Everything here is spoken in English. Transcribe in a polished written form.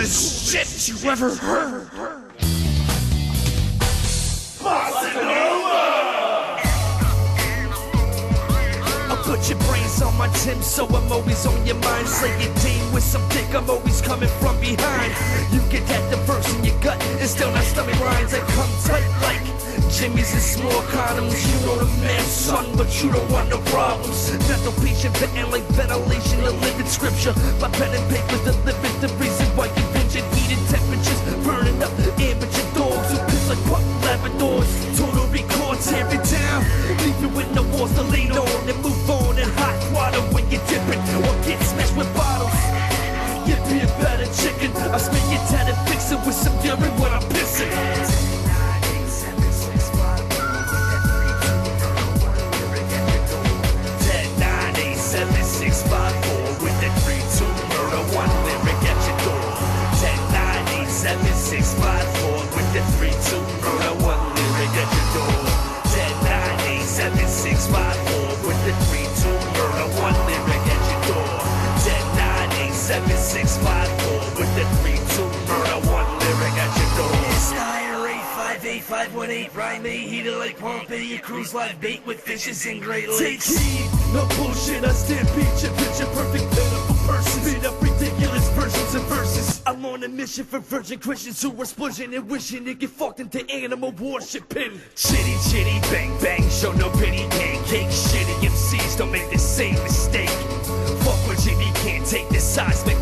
coolest shit you ever heard. Put your brains on my Tim, so I'm always on your mind. Slay your team with some dick, I'm always coming from behind. You get that the verse in your gut, and still not stomach lines. I come tight like Jimmy's and small condoms. You know the man's son, but you don't want no problems. Mental patient, venting like ventilation, a living scripture. My pen and paper's the living, the reason why you binging, heated temperatures, burning up amateur dogs who piss like pup Labradors. Total record, tear it down, leave you with no walls to lean on, and move on in hot water when you're dipping or get smashed with bottles. You'd be a better chicken. I spin your tat and fix it with some urine when I'm pissing. 654 with the 3-2 murder, one lyric at your door. 10-9-8-7-6-5-4 with the 3-2 murder, one lyric at your door. 10-9-8-7-6-5-4 with the 3-2 murder, one lyric at your door. 10-9-8-7-6-5-4 with the 3-2 murder, one lyric at your door. It's 9-8-5-8-5-1-8, rhyme me heated like Pompeii, cruise live bait with fishes in Great Lakes. Take heed, no bullshit, I stampede your picture perfect pitiful person. Beat up ridiculous versions of verses. I'm on a mission for virgin Christians who are splurging and wishing to get fucked into animal worshiping. Chitty chitty bang bang, show no pity, pancake. Shitty MCs don't make the same mistake. Fuck with Jimmy, can't take the seismic.